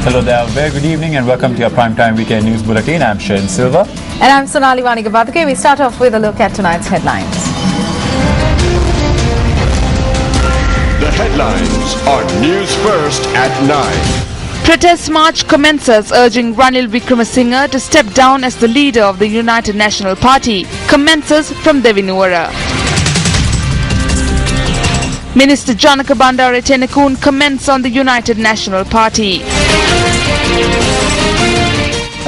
Hello there, very good evening and welcome to your Primetime Weekend News Bulletin. I'm Sharon Silva. And I'm Sonali Vanigabadke. We start off with a look at tonight's headlines. The headlines are News First at 9. Protest march commences urging Ranil Wickremesinghe to step down as the leader of the United National Party. Commences from Devinuvara. Minister Janaka Bandara Tennakoon comments on the United National Party.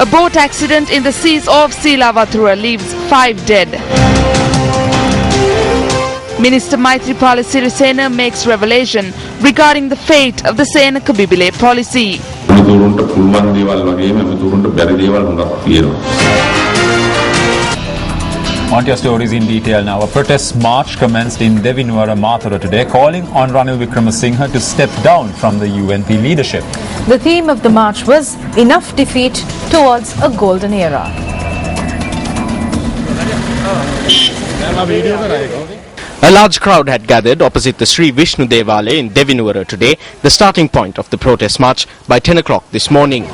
A boat accident in the seas off Silavathura leaves 5 dead. Minister Maithripala Sirisena makes revelation regarding the fate of the Sena Kabibile policy. On to your stories in detail now. A protest march commenced in Devinuvara, Mathura today, calling on Ranil Wickremesinghe to step down from the UNP leadership. The theme of the march was Enough Defeat Towards a Golden Era. A large crowd had gathered opposite the Sri Vishnu Devale in Devinuvara today, the starting point of the protest march, by 10 o'clock this morning.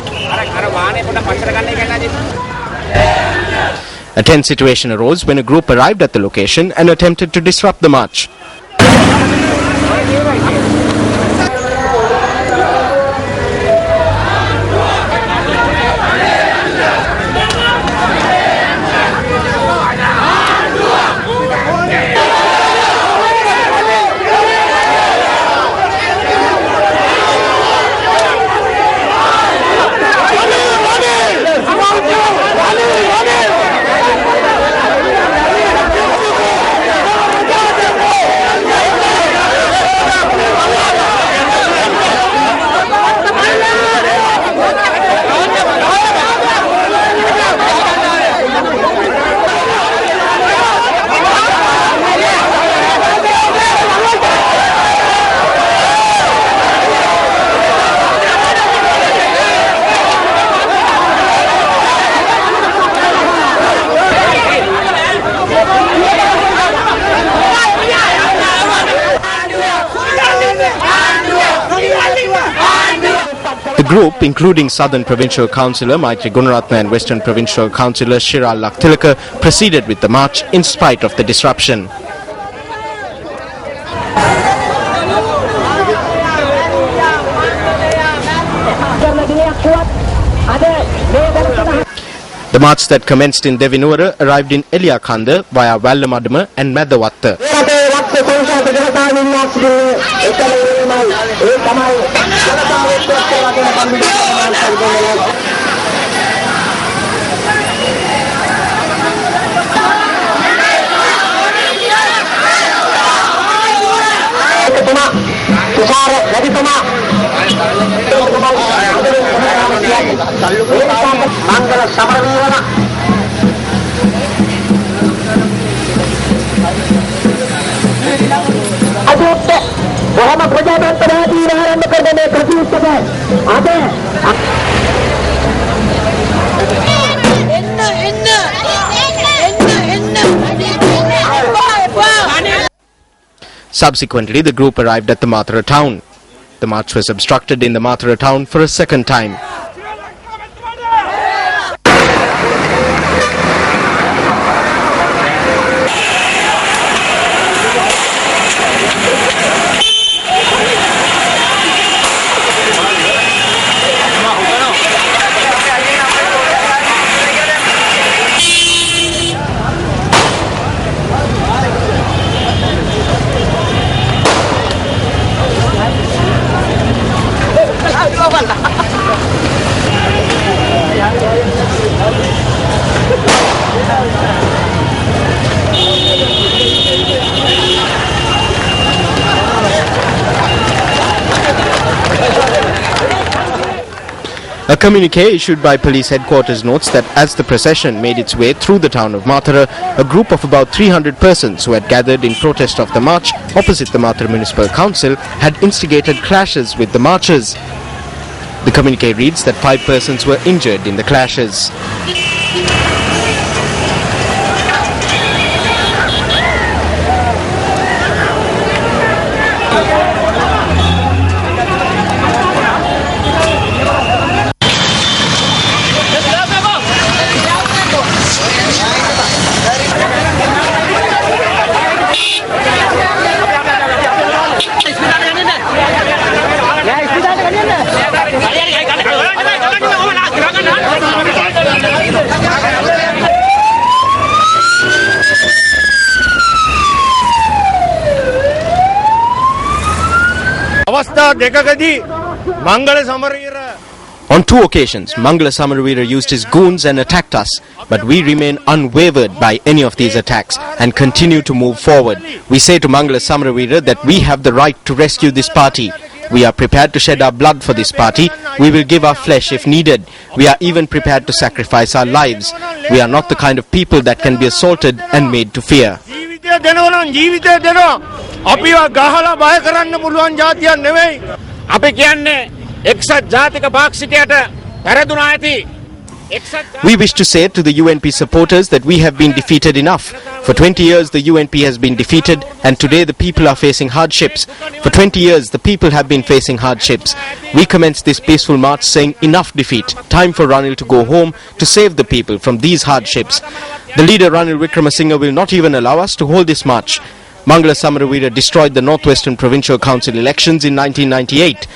A tense situation arose when a group arrived at the location and attempted to disrupt the march. The group, including Southern Provincial Councillor Maitri Gunaratne and Western Provincial Councillor Shiral Laktilaka, proceeded with the march in spite of the disruption. The march that commenced in Devinuvara arrived in Eliakanda via Wallamadama and Madawatta. Subsequently, the group arrived at the Mathura town. The march was obstructed in the Mathura town for a second time. A communique issued by police headquarters notes that as the procession made its way through the town of Mathura, a group of about 300 persons who had gathered in protest of the march opposite the Mathura Municipal Council had instigated clashes with the marchers. The communique reads that 5 persons were injured in the clashes. දෙකකදී Mangala Samaraweera On 2 occasions, Mangala Samaravira used his goons and attacked us, but we remain unwavered by any of these attacks and continue to move forward. We say to Mangala Samaravira that we have the right to rescue this party. We are prepared to shed our blood for this party. We will give our flesh if needed. We are even prepared to sacrifice our lives. We are not the kind of people that can be assaulted and made to fear. ජීවිතය දෙනවා නම් ජීවිතය දෙනවා. අපිව ගහලා බය කරන්න පුළුවන් જાතියක් නෙවෙයි. අපි කියන්නේ එක්සත් ජාතික පාක්ෂිකයට පෙරදුනා ඇති. We wish to say to the UNP supporters that we have been defeated enough. For 20 years the UNP has been defeated and today the people are facing hardships. For 20 years the people have been facing hardships. We commence this peaceful march saying enough defeat. Time for Ranil to go home to save the people from these hardships. The leader Ranil Wickremesinghe will not even allow us to hold this march. Mangala Samaravira destroyed the Northwestern Provincial Council elections in 1998.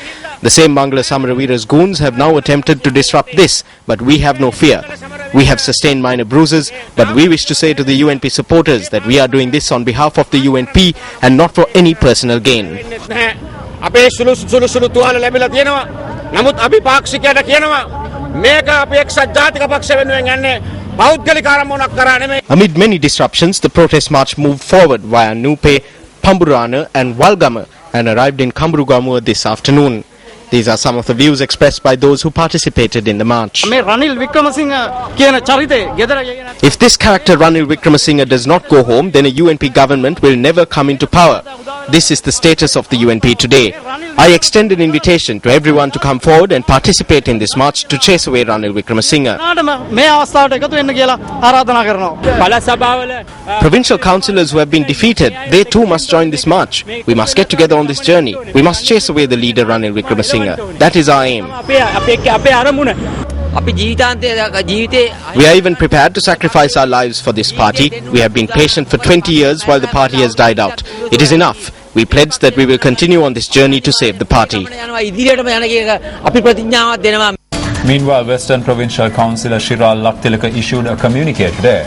The same Mangala Samaravira's goons have now attempted to disrupt this, but we have no fear. We have sustained minor bruises, but we wish to say to the UNP supporters that we are doing this on behalf of the UNP and not for any personal gain. අපේ සුළු තුවාල ලැබිලා තියෙනවා. නමුත් අපි පාක්ෂිකයට කියනවා මේක අපි එක්සත් ජාතික පක්ෂ වෙනුවෙන් යන්නේ පෞද්ගලික ආරම්භයක් කරා නෙමෙයි. Amid many disruptions, the protest march moved forward via Nupe, Pamburana and Walgama and arrived in Kamburugamua this afternoon. These are some of the views expressed by those who participated in the march. If this character Ranil Wickremesinghe does not go home, then a UNP government will never come into power. This is the status of the UNP today. I extend an invitation to everyone to come forward and participate in this march to chase away Ranil Wickremesinghe. Provincial councillors who have been defeated, they too must join this march. We must get together on this journey. We must chase away the leader Ranil Wickremesinghe. That is our aim. We are even prepared to sacrifice our lives for this party. We have been patient for 20 years while the party has died out. It is enough. We pledge that we will continue on this journey to save the party. Meanwhile, Western Provincial Councillor Shiral Laktilaka issued a communique today.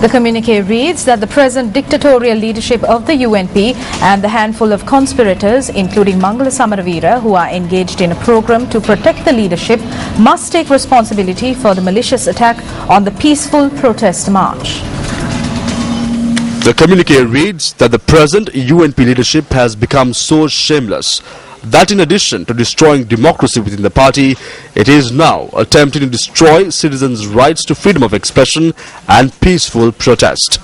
The communique reads that the present dictatorial leadership of the UNP and the handful of conspirators, including Mangala Samaravira, who are engaged in a program to protect the leadership, must take responsibility for the malicious attack on the peaceful protest march. The communique reads that the present UNP leadership has become so shameless that in addition to destroying democracy within the party, it is now attempting to destroy citizens' rights to freedom of expression and peaceful protest.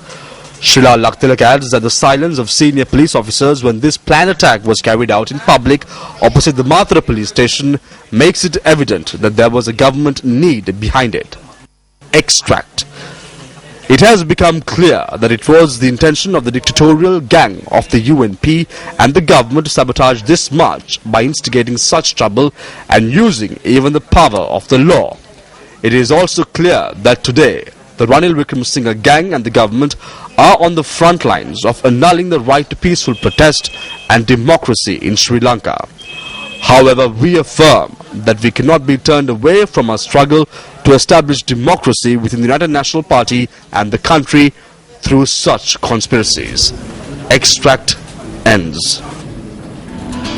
Shila Laktilak adds that the silence of senior police officers when this planned attack was carried out in public opposite the Mathura police station makes it evident that there was a government need behind it. Extract. It has become clear that it was the intention of the dictatorial gang of the UNP and the government to sabotage this march by instigating such trouble and using even the power of the law. It is also clear that today the Ranil Wickremesinghe gang and the government are on the front lines of annulling the right to peaceful protest and democracy in Sri Lanka. However, we affirm that we cannot be turned away from our struggle to establish democracy within the United National Party and the country through such conspiracies. Extract ends.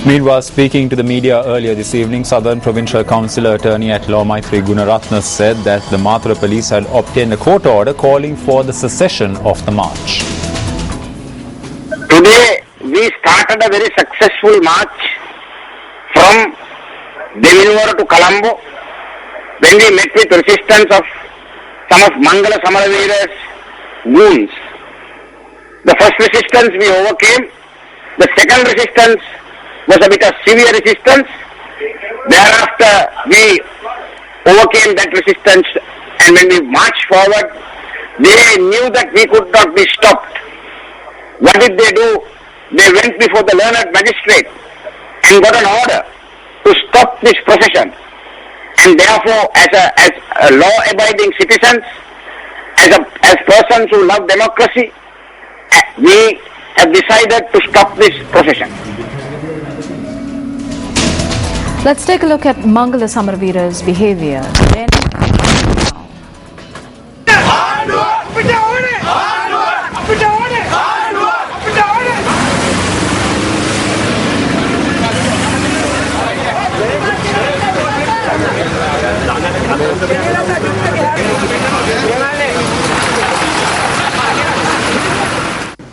Meanwhile, speaking to the media earlier this evening, Southern Provincial Councillor Attorney at Law Maitri Gunaratna said that the Mathura police had obtained a court order calling for the secession of the march. Today, we started a very successful march from Devinuvara to Colombo, when we met with resistance of some of Mangala Samaravira's goons. The first resistance we overcame. The second resistance was a bit of severe resistance. Thereafter we overcame that resistance, and when we marched forward, they knew that we could not be stopped. What did they do? They went before the learned magistrate and got an order to stop this procession. And therefore, as a law-abiding citizens, as persons who love democracy, we have decided to stop this procession. Let's take a look at Mangala Samaravira's behavior. Then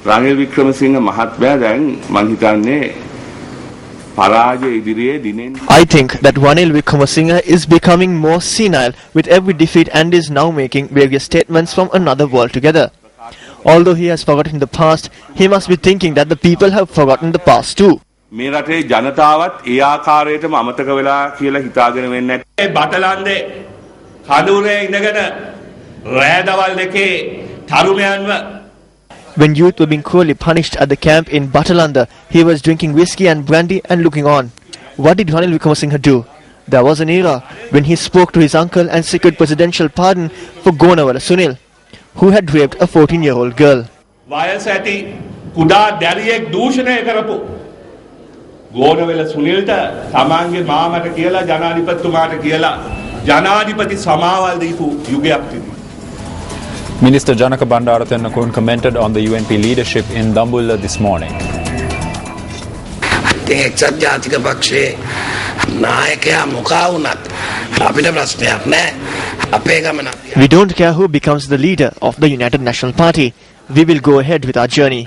Ranil Wickremesinghe මහත්මයා දැන් මං හිතන්නේ පරාජය ඉදිරියේ දිනෙන් I think that Ranil Wickremesinghe is becoming more senile with every defeat and is now making various statements from another world together. Although he has forgotten the past, he must be thinking that the people have forgotten the past too. මේ රටේ ජනතාවත් ඒ ආකාරයටම අමතක වෙලා කියලා හිතාගෙන වෙන්නේ නැහැ. බටලන්දේ කඳුරේ ඉඳගෙන රෑ දවල් දෙකේ තරුණයන්ව When youth were being cruelly punished at the camp in Batalanda, he was drinking whiskey and brandy and looking on. What did Ranil Wickremesinghe do? There was an era when he spoke to his uncle and secured presidential pardon for Gonawala Sunil, who had raped a 14-year-old girl. වයස ඇති කුඩා දැරියෙක් දූෂණය කරපු ගෝනවෙල සුනිල්ට තමන්ගේ මාමට කියලා ජනාධිපතිතුමාට කියලා ජනාධිපති සමාවල් දීපු යුගයක් තිබුණා. Minister Janaka Bandara Tennakun commented on the UNP leadership in Dambulla this morning. එක්සත් ජාතික පක්ෂයේ නායකයා මොකා වුණත් අපිට ප්‍රශ්නයක් නැහැ. අපේ ගමන. We don't care who becomes the leader of the United National Party. We will go ahead with our journey.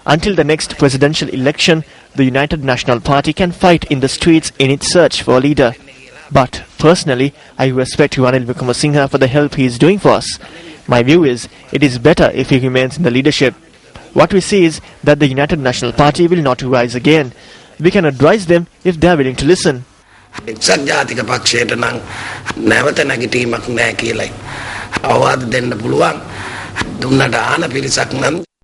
Until the next presidential election, the United National Party can fight in the streets in its search for a leader. But personally, I respect Ranil Wickremesinghe for the help he is doing for us. My view is, it is better if he remains in the leadership. What we see is that the United National Party will not rise again. We can advise them if they are willing to listen. එක්සත් ජාතික පක්ෂයට නම් නැවත නැගිටීමක් නැහැ කියලායි අවවාද දෙන්න පුළුවන්. දුන්නට ආන පිරිසක් නම්